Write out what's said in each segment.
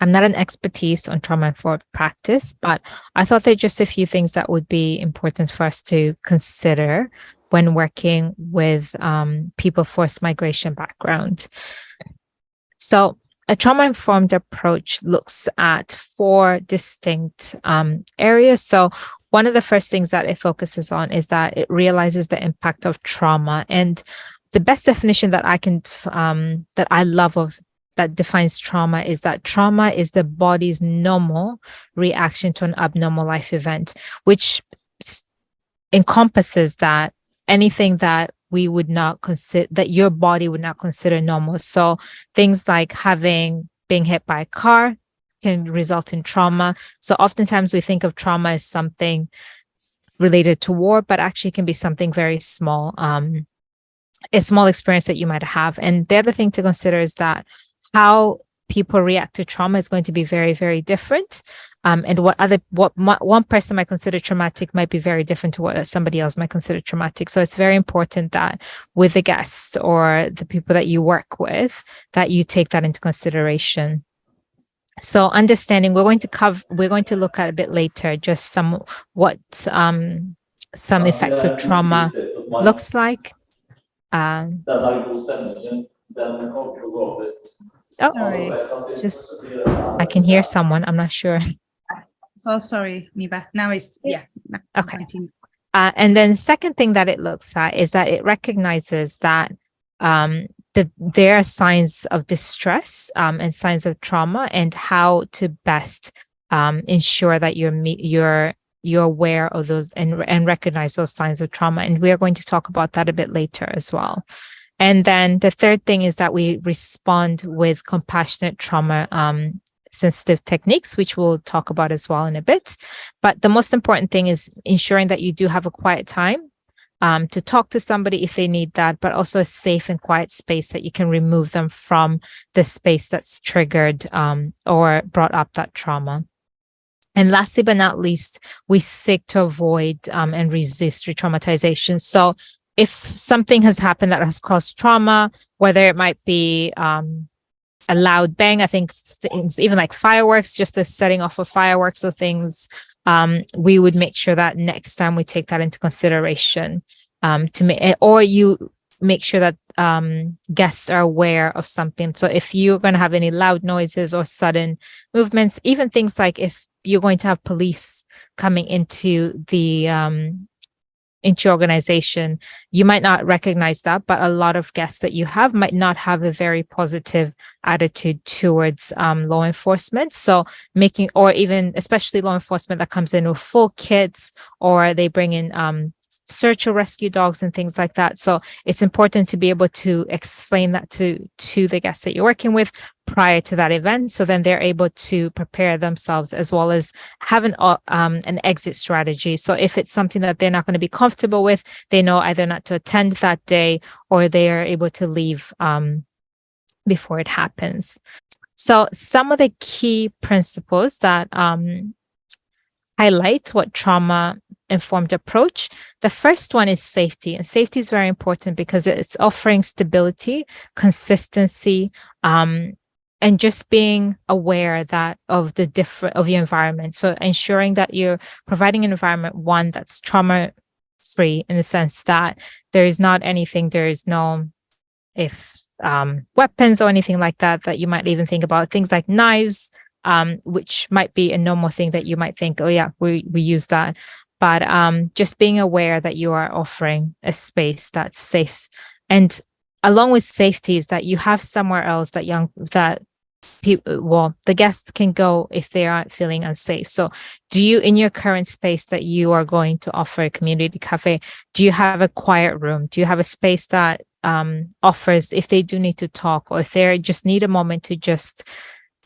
I'm not an expertise on trauma-informed practice, but I thought there are just a few things that would be important for us to consider when working with people forced migration background. So a trauma-informed approach looks at four distinct areas. So one of the first things that it focuses on is that it realizes the impact of trauma. And the best definition that that I love of that defines trauma is that trauma is the body's normal reaction to an abnormal life event, which encompasses that anything that we would not consider, that your body would not consider normal. So things like being hit by a car can result in trauma. So oftentimes we think of trauma as something related to war, but actually it can be something very small, a small experience that you might have. And the other thing to consider is that how people react to trauma is going to be very, very different. And what one person might consider traumatic might be very different to what somebody else might consider traumatic. So it's very important that with the guests or the people that you work with, that you take that into consideration. So understanding, we're going to look at a bit later, just some effects of trauma looks like. Sorry. I can hear someone. I'm not sure. Oh, sorry, Miba. Now it's, yeah. Okay. And then second thing that it looks at is that it recognizes that there are signs of distress and signs of trauma, and how to best ensure that you're aware of those and recognize those signs of trauma. And we are going to talk about that a bit later as well. And then the third thing is that we respond with compassionate trauma sensitive techniques, which we'll talk about as well in a bit. But the most important thing is ensuring that you do have a quiet time to talk to somebody if they need that, but also a safe and quiet space that you can remove them from the space that's triggered or brought up that trauma. And lastly, but not least, we seek to avoid and resist re-traumatization. So if something has happened that has caused trauma, whether it might be a loud bang, I think things, even like fireworks, just the setting off of fireworks or things, we would make sure that next time we take that into consideration or you make sure that guests are aware of something. So if you're going to have any loud noises or sudden movements, even things like if you're going to have police coming into your organization, you might not recognize that, but a lot of guests that you have might not have a very positive attitude towards law enforcement. So or even especially law enforcement that comes in with full kits, or they bring in search or rescue dogs and things like that. So it's important to be able to explain that to the guests that you're working with prior to that event, so then they're able to prepare themselves as well as have an exit strategy. So if it's something that they're not going to be comfortable with, they know either not to attend that day or they are able to leave before it happens. So some of the key principles that highlight what trauma-informed approach. The first one is safety, and safety is very important because it's offering stability, consistency, and just being aware of your environment. So ensuring that you're providing an environment, one that's trauma-free in the sense that there is no weapons or anything like that you might even think about. Things like knives, which might be a normal thing that you might think, oh yeah, we use that. But just being aware that you are offering a space that's safe. And along with safety is that you have somewhere else the guests can go if they aren't feeling unsafe. So in your current space that you are going to offer a community cafe, do you have a quiet room? Do you have a space that offers, if they do need to talk, or if they just need a moment to just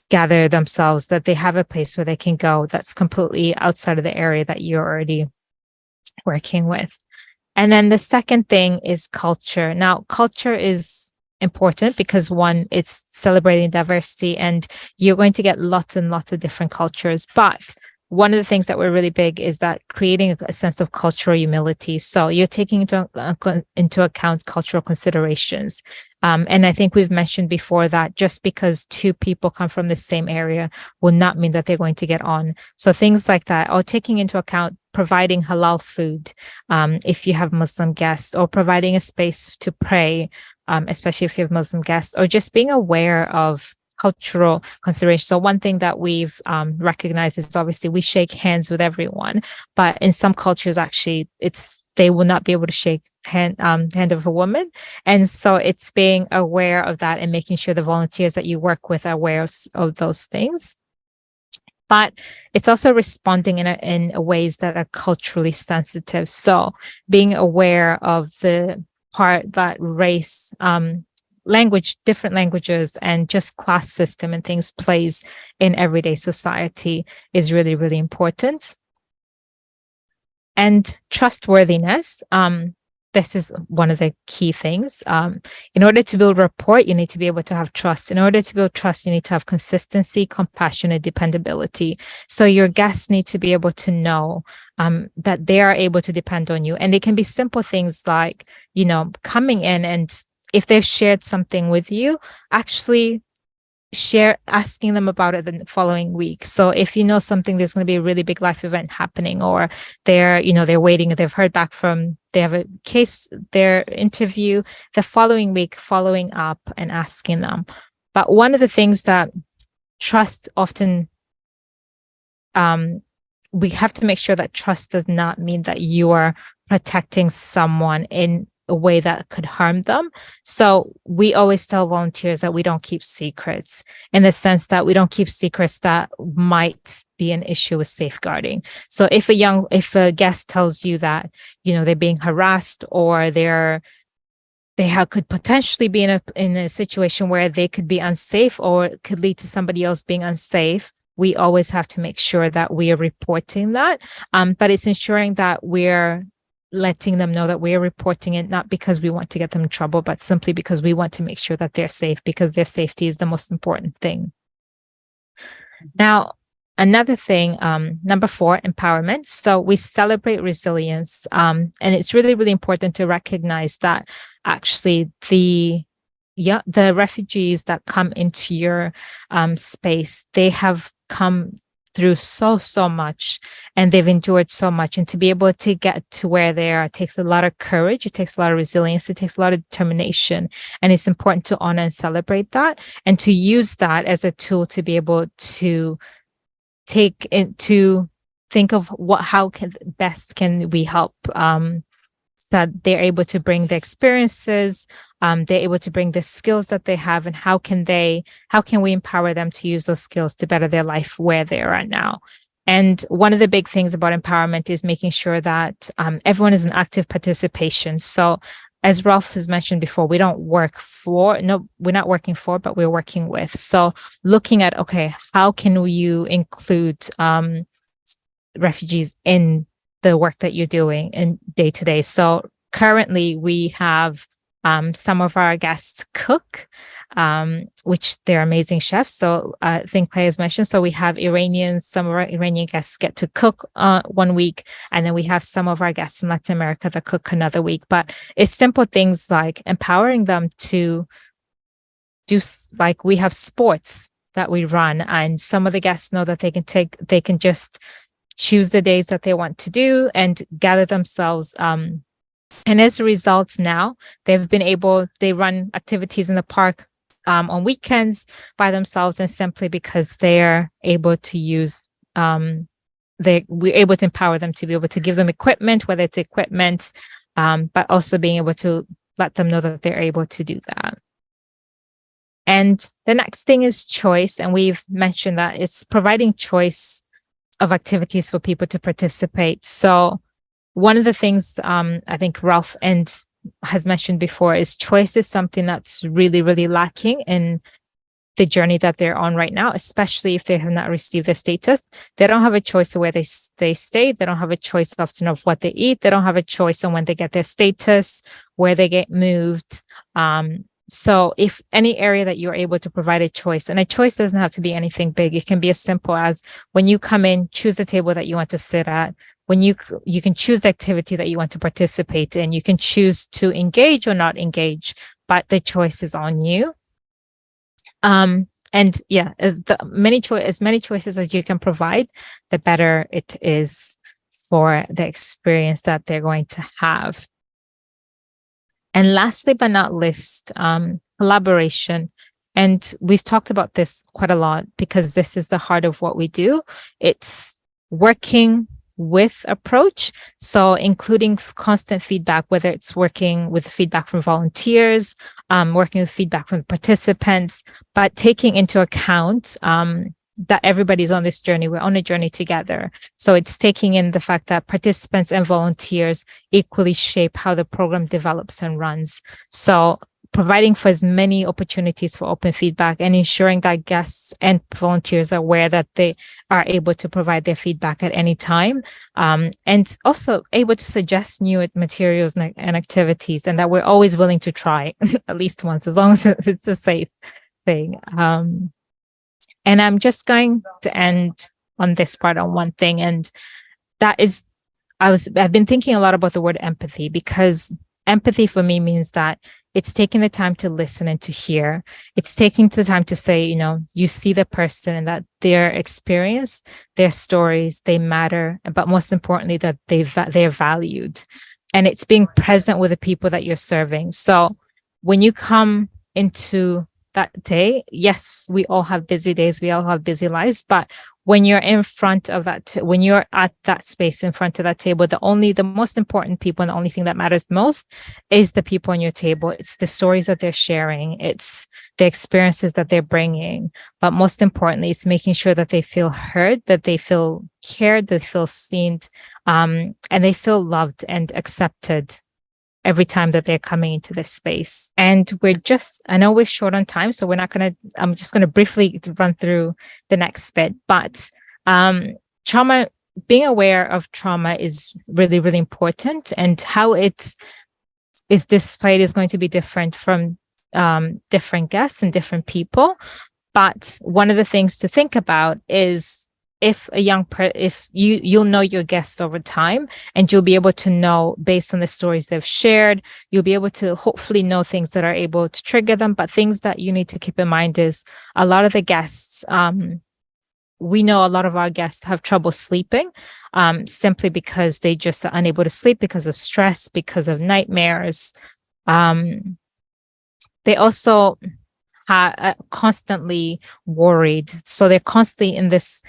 gather themselves, that they have a place where they can go that's completely outside of the area that you're already working with. And then the second thing is culture. Now, culture is important because one, it's celebrating diversity, and you're going to get lots and lots of different cultures. But one of the things that we're really big is that creating a sense of cultural humility. So you're taking into account cultural considerations. And I think we've mentioned before that just because two people come from the same area will not mean that they're going to get on. So things like that, or taking into account providing halal food, if you have Muslim guests, or providing a space to pray, especially if you have Muslim guests, or just being aware of cultural consideration. So one thing that we've recognized is obviously we shake hands with everyone, but in some cultures, actually, they will not be able to shake hand of a woman. And so it's being aware of that and making sure the volunteers that you work with are aware of those things. But it's also responding in ways that are culturally sensitive. So being aware of the part that race, language, different languages, and just class system and things plays in everyday society is really, really important. And trustworthiness, this is one of the key things. In order to build rapport, you need to be able to have trust. In order to build trust, you need to have consistency, compassion, and dependability. So your guests need to be able to know that they are able to depend on you. And it can be simple things like, coming in, and if they've shared something with you, actually asking them about it the following week. So if you know something, there's going to be a really big life event happening, or they're waiting, they've heard back they have a case, their interview, the following week, following up and asking them. But one of the things that trust often, we have to make sure that trust does not mean that you are protecting someone in a way that could harm them. So we always tell volunteers that we don't keep secrets, in the sense that we don't keep secrets that might be an issue with safeguarding. So if a guest tells you that, they're being harassed, or could potentially be in a situation where they could be unsafe, or it could lead to somebody else being unsafe, we always have to make sure that we are reporting that. But it's ensuring that we're letting them know that we're reporting it, not because we want to get them in trouble, but simply because we want to make sure that they're safe, because their safety is the most important thing. Now, another thing, number 4, empowerment. So we celebrate resilience. And it's really, really important to recognize that actually the refugees that come into your space, they have come through so much, and they've endured so much, and to be able to get to where they are, it takes a lot of courage, it takes a lot of resilience, it takes a lot of determination, and it's important to honor and celebrate that, and to use that as a tool to be able to think of how can we help, that they're able to bring the experiences, they're able to bring the skills that they have, and how can we empower them to use those skills to better their life where they are at now. And one of the big things about empowerment is making sure that everyone is in active participation. So as Ralph has mentioned before, we're not working for, but we're working with. So looking at, okay, how can you include refugees in the work that you're doing in day to day? So currently we have some of our guests cook, which they're amazing chefs. So I think Claire has mentioned, so we have some of our Iranian guests get to cook 1 week, and then we have some of our guests from Latin America that cook another week. But it's simple things like empowering them to do, like we have sports that we run, and some of the guests know that they can just choose the days that they want to do and gather themselves. And as a result, now they run activities in the park on weekends by themselves, and simply because they're able to use, we're able to empower them to be able to give them equipment, whether it's equipment, but also being able to let them know that they're able to do that. And the next thing is choice. And we've mentioned that it's providing choice of activities for people to participate. So one of the things I think Ralph has mentioned before is choice is something that's really, really lacking in the journey that they're on right now, especially if they have not received the status. They don't have a choice of where they stay. They don't have a choice often of what they eat. They don't have a choice on when they get their status, where they get moved. So if any area that you're able to provide a choice, and a choice doesn't have to be anything big. It can be as simple as when you come in, choose the table that you want to sit at. When you can choose the activity that you want to participate in. You can choose to engage or not engage but the choice is on you. And yeah, as many choices as you can provide, the better it is for the experience that they're going to have. And lastly, but not least, collaboration. And we've talked about this quite a lot because this is the heart of what we do. It's working with approach. So including constant feedback, whether it's working with feedback from volunteers, working with feedback from participants, but taking into account that everybody's on this journey. We're on a journey together. So it's taking in the fact that participants and volunteers equally shape how the program develops and runs. So providing for as many opportunities for open feedback and ensuring that guests and volunteers are aware that they are able to provide their feedback at any time, and also able to suggest new materials and activities, and that we're always willing to try at least once, as long as it's a safe thing. And I'm just going to end on this part on one thing, and that is, I've been thinking a lot about the word empathy, because empathy for me means that it's taking the time to listen and to hear. It's taking the time to say, you see the person and that their experience, their stories, they matter, but most importantly, that they're valued. And it's being present with the people that you're serving. So when you come into that day, yes, we all have busy days, we all have busy lives, but when you're in front of that, when you're at that space in front of that table, the most important people and the only thing that matters most is the people on your table. It's the stories that they're sharing. It's the experiences that they're bringing. But most importantly, it's making sure that they feel heard, that they feel cared, they feel seen, and they feel loved and accepted every time that they're coming into this space. And I know we're short on time, so I'm just going to briefly run through the next bit, but trauma, being aware of trauma is really, really important, and how it is displayed is going to be different from different guests and different people. But one of the things to think about is, if you'll know your guests over time, and you'll be able to know based on the stories they've shared, you'll be able to hopefully know things that are able to trigger them. But things that you need to keep in mind is a lot of the guests, we know a lot of our guests have trouble sleeping, simply because they just are unable to sleep because of stress, because of nightmares. They also constantly worried, so they're constantly in this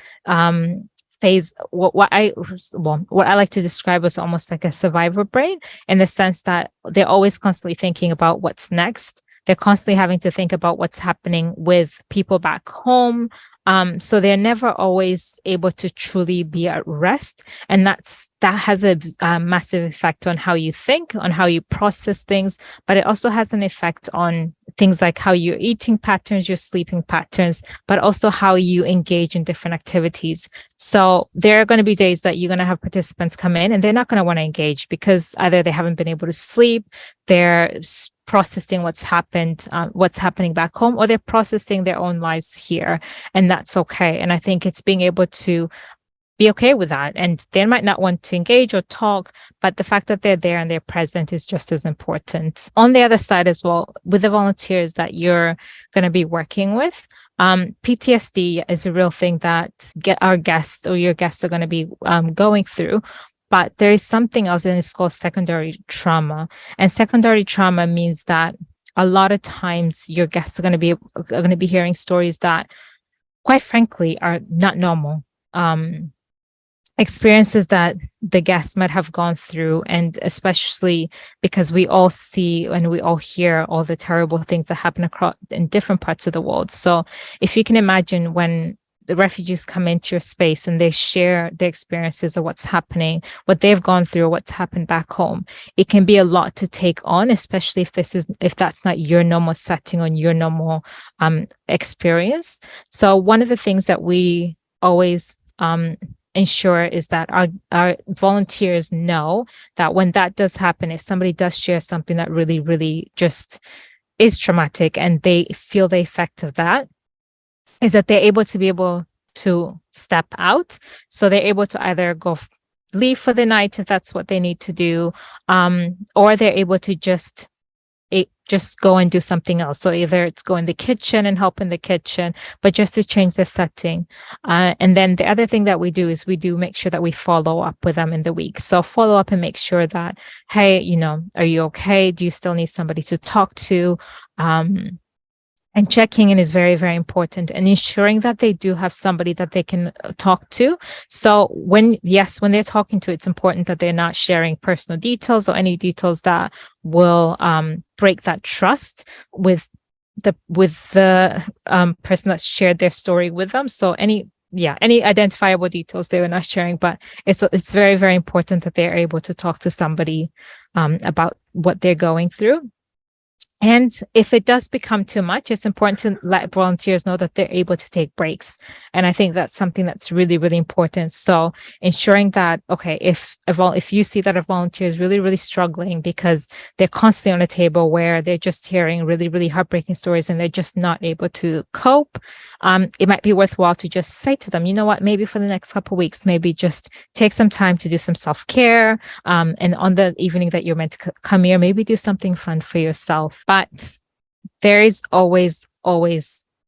phase. What I like to describe as almost like a survivor brain, in the sense that they're always constantly thinking about what's next. They're constantly having to think about what's happening with people back home. So they're never always able to truly be at rest. And that has a massive effect on how you think, on how you process things, but it also has an effect on things like how your eating patterns, your sleeping patterns, but also how you engage in different activities. So there are going to be days that you're going to have participants come in and they're not going to want to engage because either they haven't been able to sleep, they're processing what's happening back home, or they're processing their own lives here. And that's okay. And I think it's being able to be okay with that. And they might not want to engage or talk, but the fact that they're there and they're present is just as important. On the other side as well, with the volunteers that you're going to be working with, PTSD is a real thing that our guests or your guests are going to be going through. But there is something else, and it's called secondary trauma. And secondary trauma means that a lot of times your guests are going to be hearing stories that, quite frankly, are not normal. Experiences that the guests might have gone through, and especially because we all see and we all hear all the terrible things that happen across in different parts of the world. So if you can imagine, when the refugees come into your space and they share their experiences of what's happening, what they've gone through, what's happened back home, it can be a lot to take on, especially if that's not your normal setting or your normal experience. So one of the things that we always ensure is that our volunteers know that when that does happen, if somebody does share something that really, really just is traumatic and they feel the effect of that, is that they're able to step out. So they're able to either leave for the night if that's what they need to do, or they're able to just just go and do something else. So either it's go in the kitchen and help in the kitchen, but just to change the setting. And then the other thing that we do is we do make sure that we follow up with them in the week. So follow up and make sure that, hey, are you okay? Do you still need somebody to talk to? And checking in is very, very important, and ensuring that they do have somebody that they can talk to. So when they're talking to, it's important that they're not sharing personal details or any details that will break that trust with the person that shared their story with them. So any identifiable details they were not sharing, but it's very, very important that they're able to talk to somebody about what they're going through. And if it does become too much, it's important to let volunteers know that they're able to take breaks. And I think that's something that's really, really important. So ensuring that, okay, if you see that a volunteer is really, really struggling because they're constantly on a table where they're just hearing really, really heartbreaking stories and they're just not able to cope, it might be worthwhile to just say to them, you know what, maybe for the next couple of weeks, maybe just take some time to do some self-care. And on the evening that you're meant to come here, maybe do something fun for yourself. But there is always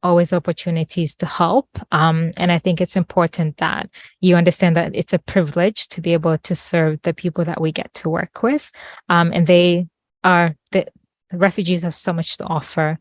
opportunities to help. And I think it's important that you understand that it's a privilege to be able to serve the people that we get to work with. And the refugees have so much to offer.